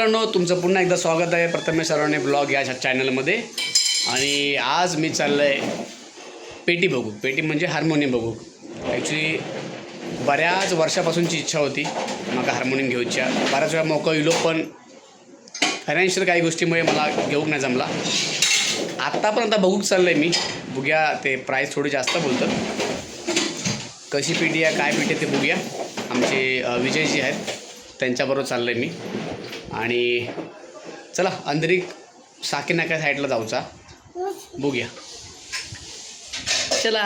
मित्रांनो, तुमचं पुन्हा एकदा स्वागत आहे प्रथमेश सरावणे ब्लॉग या चॅनलमध्ये. आणि आज मी चाललो आहे पेटी बघू. पेटी म्हणजे हार्मोनियम बघू. ॲक्च्युली बऱ्याच वर्षापासूनची इच्छा होती मला हार्मोनियम घेऊच्या. बऱ्याच वेळा मौका येलो, पण फायनान्शियल काही गोष्टीमुळे मला घेऊक नाही जमला. आत्तापर्यंत बघूक चाललं आहे मी. बघूया, ते प्राईस थोडी जास्त बोलतं. कशी पेटी आहे, काय पेटी आहे ते बघूया. आमचे विजयजी आहेत, त्यांच्याबरोबर चाललं आहे मी. आणि चला अंदरिक साकीनाका साईडला जाऊचा, बघूया. चला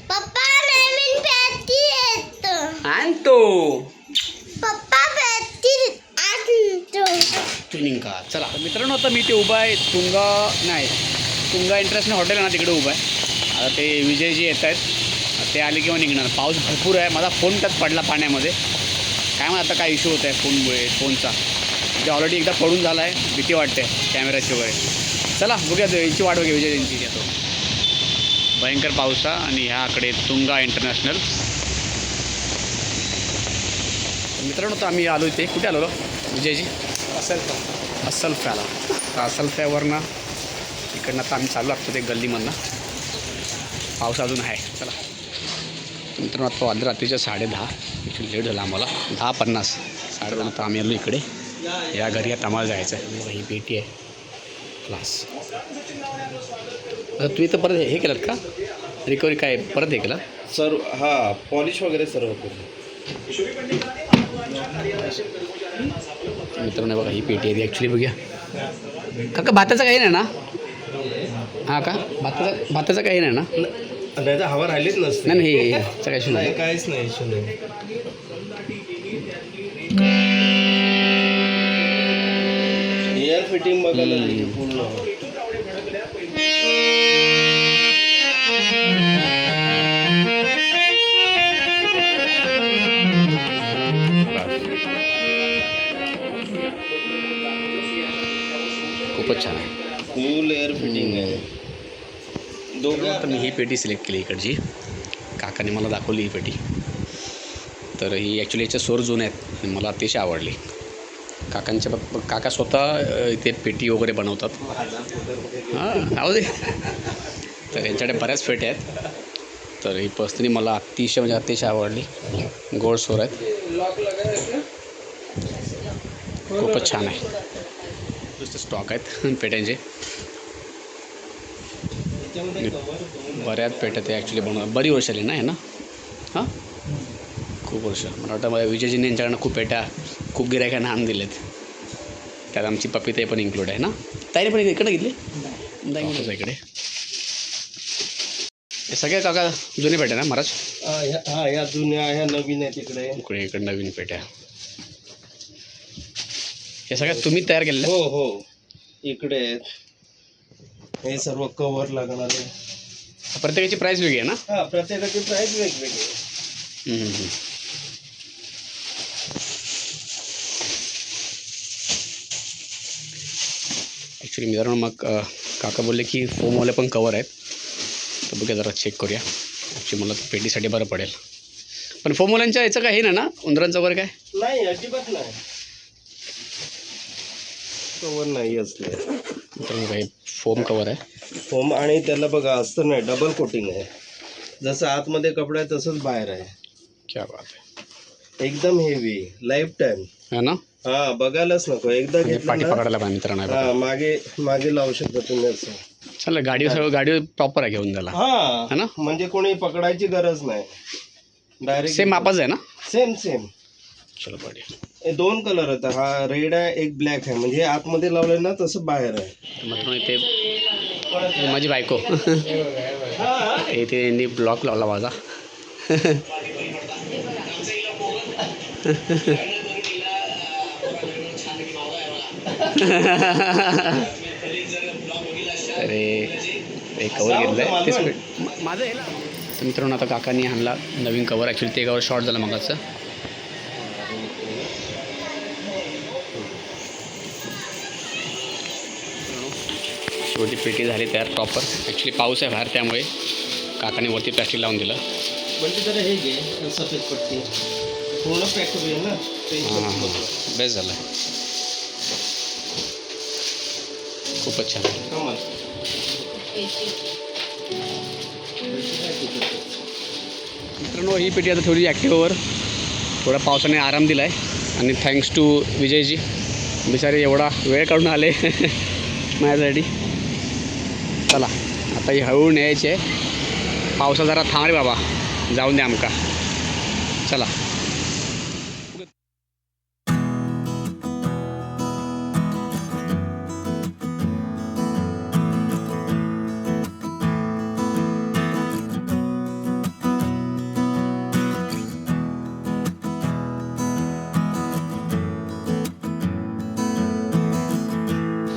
पप्पा नवीन पेटी येतो आणतो. पप्पा पेटी आणतो ट्युनिंग का. चला मित्रांनो, आता मी ते उभा आहे तुंगा इंटरनॅशनल हॉटेल आहे ना, तिकडे उभा आहे. आता ते विजयजी येत आहेत, ते आले किंवा निघणार. पाऊस भरपूर आहे. माझा फोन त्यात पडला पाण्यामध्ये. काय मग आता काय इश्यू होत आहे फोनचा. म्हणजे ऑलरेडी एकदा पडून झाला आहे. भीती वाटते कॅमेऱ्याची वगैरे. चला बघूया, यांची वाट बघूया विजयजींची. येतो भयंकर पावसा आणि ह्याकडे तुंगा इंटरनॅशनल. मित्रांनो, तर आम्ही आलो इथे. कुठे आलो विजयजी? असलफ्याला. तर असलफ्यावरनं इकडनं आता आम्ही चालू लागतो ते गल्लीमधनं. पाऊस अजून आहे. चला मित्रांनो, आता वाजले रात्रीच्या 10:30. ॲक्च्युली लेट झाला आम्हाला. 10:50 10:30 आता आम्ही आलो इकडे. या घरी आता आम्हाला जायचं आहे. ही पेटी आहे क्लास. आता तू इथं परत हे केलं का रिकव्हरी? काय परत हे केलं सर? हां, पॉलिश वगैरे सर्व केलं. मित्रांनो बघा, ही पेटी आहे ॲक्च्युली. बघूया काका, भाताचं काही नाही ना? हां का, भाताचं काही नाही ना? नाही तर हवा राहिलीच नसते. नाही नाही, ह्याचा काही नाही, काहीच नाही इश्यू नाही. एअर फिटिंग बघा ना पूर्ण. खूपच छान आहे. फुल एअर फिटिंग आहे. तर मी ही पेटी सिलेक्ट केली इकडची. काकाने मला दाखवली ही पेटी. तर ही ॲक्च्युली याच्या सोर जुने आहेत आणि मला अतिशय आवडली. काका स्वतः इथे पेटी वगैरे बनवतात. हां, आहो दे. तर यांच्याकडे बऱ्याच पेट्या आहेत. तर ही पर्सनली मला अतिशय आवडली. गोड सोर आहेत, खूपच छान आहे. नुसते स्टॉक आहेत पेट्यांचे. बऱ्याच पेट्या ते ॲक्च्युली बरी वर्ष आली ना आहे ना. हां, खूप वर्ष. मला वाटतं मला विजयजीने यांच्याकडनं खूप गिरायकांना आणून दिलेत. त्यात आमची पपिताई पण इन्क्लूड आहे ना. ताईने पण इकडे घेतली दाईकडे इकडे. हे सगळ्या काका जुने पेट्या ना महाराज? हां, ह्या जुन्या, ह्या नवीन आहे तिकडे. इकडे नवीन पेट्या. हे सगळ्यात तुम्ही तयार केलेलं? हो, इकडे आहेत. हे सर्व कव्हर लागणार आहे. प्रत्येकाची प्राईस वेगळी आहे ना? हां, प्रत्येकाची प्राईस वेगवेगळी. ॲक्च्युली मित्रांनो, मग काका बोलले की फोमवाले पण कवर आहेत. तर बघूया, जरा चेक करूया. ॲक्च्युली मला पेटीसाठी बरं पडेल. पण फोमवाल्यांच्या याचं काय हे ना उंदरांचं वगैरे काय? नाही, अजिबात नाही. कवर नाही असले. मित्रांनो काही फोम कवर आहे. फोम आणि त्याला बघा असतं नाही, डबल कोटिंग आहे. जसं आतमध्ये कपडा आहे तसंच बाहेर आहे. क्या बात आहे. एकदम हेवी, लाईफ टाईम है ना. हा, बघायलाच नको. एकदा पाठी घेतलं ना, पकडायला पाहिजे मित्रांनो. हा, मागे लावू शकता तुम्ही असं. चला, गाडी प्रॉपर आहे घेऊन त्याला. हा है ना. म्हणजे कोणी पकडायची गरज नाही. डायरेक्ट सेम मापाच आहे ना? सेम. चलो बढिया. हे 2 कलर आहेत. हा रेड आहे, एक ब्लॅक आहे. म्हणजे आतमध्ये लावलंय ना तसं बाहेर आहे. मित्रांनो इथे माझी बायको इथे यांनी ब्लॉक लावला माझा. अरे एक कवर घेतलं आहे तेच माझं आहे ना. तर मित्रांनो, आता काकांनी आणला नवीन कवर. ॲक्च्युली ते कवर शॉर्ट झालं मगाचं. शेवटी पेटी झाली तयार प्रॉपर. ॲक्च्युली पाऊस आहे बाहेर, त्यामुळे काकाने वरती प्लास्टिक लावून दिलं. म्हणजे जरा हे घे सफेद पट्टी. पूर्ण पॅक करूया ना बेस्ट झालं खूपच छान. कमाल. मित्रांनो ही पेटी आता थोडी ॲक्टिव्हवर थोडा पावसाने आराम दिला आहे आणि थँक्स टू विजयजी बिचारे एवढा वेळ काढून आले माझ्यासाठी. चला आता ही हळू न्यायची आहे. पावसा जरा थांब रे बाबा जाऊन द्या आमका. चला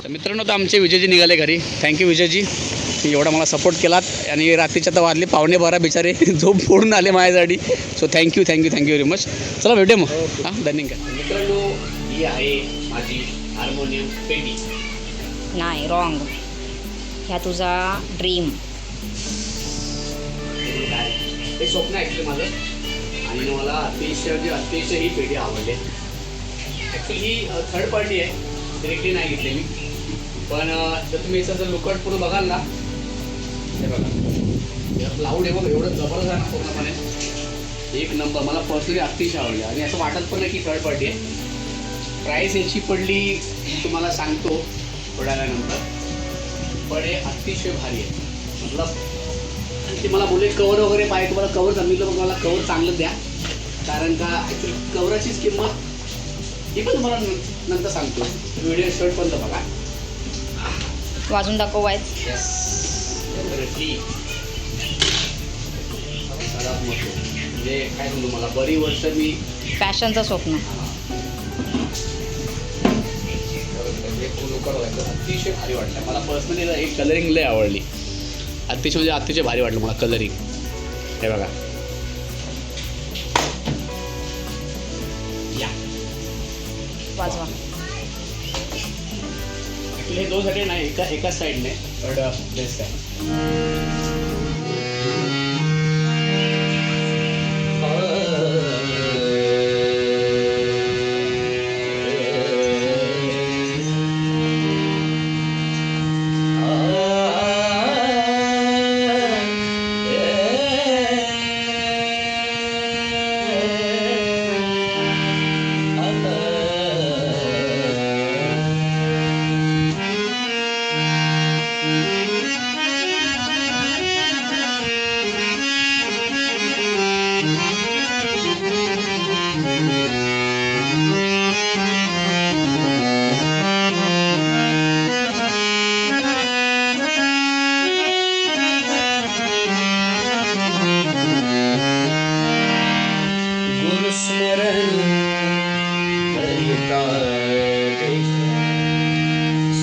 मित्रांनो तर आमचे विजयजी निघाले घरी. थँक्यू विजयजी एवढा मला सपोर्ट केलात आणि रात्रीच्या तर वाजले 11:15 बिचारे झोप फोडून आले माझ्यासाठी. So thank you very much. चला भेटू मग. हां धन्यवाद. मित्रांनो ही आहे माझी हार्मोनियम पेटी. नाही रॉंग. ह्या तुझा ड्रीम. हे स्वप्न ॲक्च्युली माझं आणि मला अतिशय ही पेटी आवडली. ॲक्च्युली ही थर्ड पार्टी आहे, डिरेक्टली नाही घेतली मी. पण जर तुम्ही याचं जर लुकआउट पूर्ण बघाल ना, हे बघा लाऊड आहे बघ एवढं जबरदस्त आहे ना पूर्णपणे एक नंबर. मला पर्सनली अतिशय आवडली आणि असं वाटत पण नाही की थर्ड पार्टी आहे. प्राईस याची पडली तुम्हाला सांगतो थोड्या वेळानंतर, पण हे अतिशय भारी आहे. मतलब ते मला बोलले कवर वगैरे पाहिजे, तुम्हाला कवर सांगितलं पण मला कवर चांगलं द्या, कारण का ॲक्च्युली कवराचीच किंमत ही पण तुम्हाला नंतर सांगतो. व्हिडिओ शर्ट पण तर बघा. वाजून दाखव वाईज. येस डेफिनेटली सगळ्यात मोठं म्हणजे काय सांगू मला बरी वर्ष मी फॅशनचं स्वप्न. अतिशय भारी वाटलं मला पर्सनली. एक कलरिंग लय आवडली अतिशय, म्हणजे अतिशय भारी वाटलं मला कलरिंग. हे बघा या वाजवा. हे दोनसाठी नाही एकाच साईडने बट बेस्ट आहे.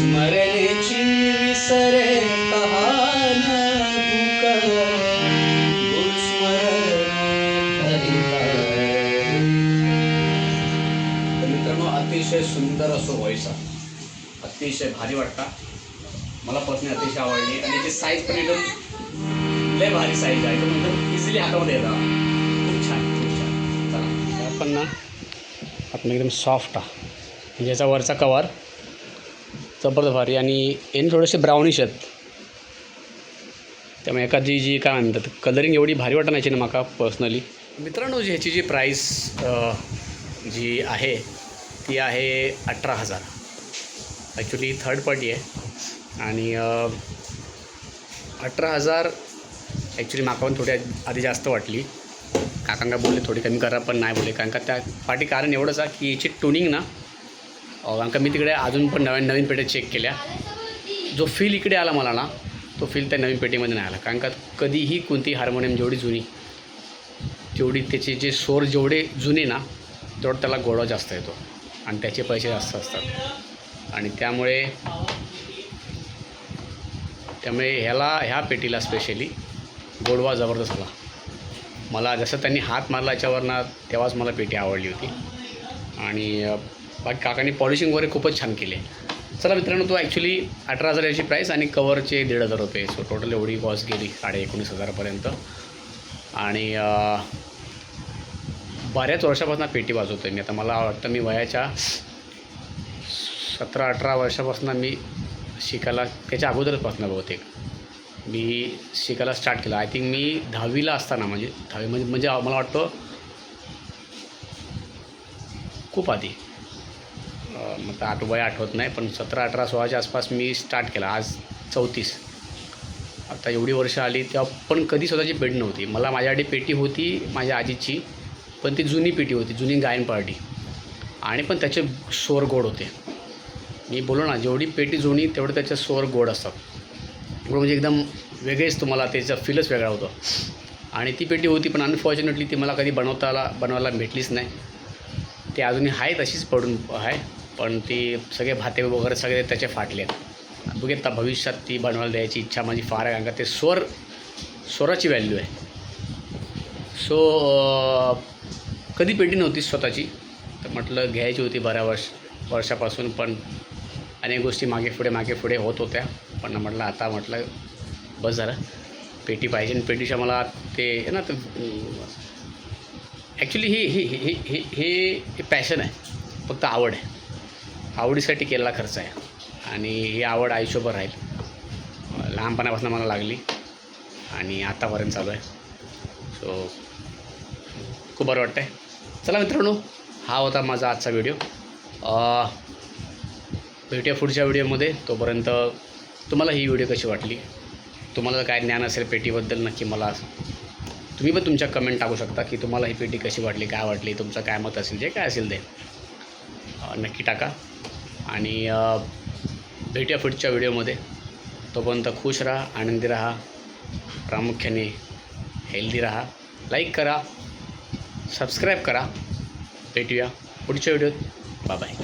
स्मरणेची विसरे तहान भूक मित्रांनो अतिशय सुंदर असं व्हॉइस आहे, अतिशय भारी वाटता मला पर्सनली अतिशय आवडली. आणि याची साईज पण एकदम लय भारी साईज आहे, एकदम इझिली हातामध्ये येतात. खूप छान खूप छान. चला आपण ना आपण एकदम सॉफ्ट आहे म्हणजे याचा वरचा कवर जबरदस्त भारी आणि याने थोडेसे ब्राउनिश आहेत, त्यामुळे एखादी जी काय म्हणतात कलरिंग एवढी भारी वाटत नाही ना माका पर्सनली. मित्रांनो जी ह्याची जी प्राईस जी आहे ती आहे 18,000. ॲक्च्युली थर्ड पार्टी आहे आणि 18,000 ॲक्च्युली माका पण थोडी आधी जास्त वाटली. काकांना बोलले थोडी कमी करा पण नाही बोलले, कारण का त्या पार्टी कारण एवढंच आहे की याची ट्युनिंग ना, कारण का मी तिकडे अजून पण नवीन पेट्या चेक केल्या, जो फील इकडे आला मला ना तो फील त्या नवीन पेटीमध्ये नाही आला. कारण का कधीही कोणती हार्मोनियम जेवढी जुनी तेवढी त्याचे जे स्वर जेवढे जुने ना तेवढं त्याला गोडवा जास्त येतो आणि त्याचे पैसे जास्त असतात. आणि त्यामुळे ह्या पेटीला स्पेशली गोडवा जबरदस्त आला मला. जसं त्यांनी हात मारला याच्यावरनं तेव्हाच मला पेटी आवडली होती. आणि बाकी काकांनी पॉलिशिंग वगैरे खूपच छान केले. चला मित्रांनो तो ॲक्च्युली 18,000 याची प्राईस आणि कवरचे 1,500 रुपये. सो टोटल एवढी कॉस्ट गेली 19,500पर्यंत. आणि बऱ्याच वर्षापासून पेटी वाजवतो आहे मी. आता मला वाटतं मी वयाच्या 17-18 वर्षापासून मी शिकायला, त्याच्या अगोदरपासून बहुतेक मी शिकायला स्टार्ट केलं. आय थिंक मी 10वीला असताना, म्हणजे 10वी म्हणजे मला वाटतं खूप आधी, मग वय आठवत नाही, पण 17-18 16च्या आसपास मी स्टार्ट केला. आज 34. आता एवढी वर्ष आली तेव्हा पण कधी स्वतःची पेटी नव्हती. मला माझ्याकडे पेटी होती माझ्या आजीची, पण ती जुनी पेटी होती, जुनी गायन पार्टी, आणि पण त्याचे स्वर गोड होते. मी बोललो ना, जेवढी पेटी जुनी तेवढं त्याचे स्वर गोड असतात. म्हणजे एकदम वेगळेच, तुम्हाला त्याचा फीलच वेगळा होतो. आणि ती पेटी होती, पण अनफॉर्च्युनेटली ती मला कधी बनवायला भेटलीच नाही. ते अजूनही आहे तशीच पडून आहे, पण ती सगळे भाते वगैरे सगळे त्याचे फाटले आहेत. बघितलं, भविष्यात ती बनवायला द्यायची इच्छा माझी फार आहे, कारण का ते स्वराची व्हॅल्यू आहे. सो कधी पेटी नव्हती स्वतःची, तर म्हटलं घ्यायची होती बऱ्या वर्षापासून, पण अनेक गोष्टी मागे पुढे होत होत्या. पण म्हटलं बस झालं, पेटी पाहिजे. आणि पेटीच्या मला ते आहे ना, ॲक्च्युली हे पॅशन आहे, फक्त आवड आहे. आवडीसाठी केलेला खर्च आहे, आणि ही आवड आयुष्यभर राहील. लहानपणापासून मला लागली आणि आतापर्यंत चालू आहे. सो खूप बरं वाटतं आहे. चला मित्रांनो, हा होता माझा आजचा व्हिडिओ. भेटूया पुढच्या व्हिडिओमध्ये. तोपर्यंत तुम्हाला ही व्हिडिओ कशी वाटली, तुम्हाला काय ज्ञान असेल पेटीबद्दल, नक्की मला तुम्ही पण तुमच्या कमेंट टाकू शकता की तुम्हाला ही पेटी कशी वाटली, काय वाटली, तुमचं काय मत असेल, जे काय असेल ते नक्की टाका. आणि भेटूया पुढच्या व्हिडिओमध्ये. तोपर्यंत खुश राहा, आनंदी राहा, प्रामुख्याने हेल्दी राहा. लाईक करा, सबस्क्राईब करा. भेटूया पुढच्या व्हिडिओत. Bye bye.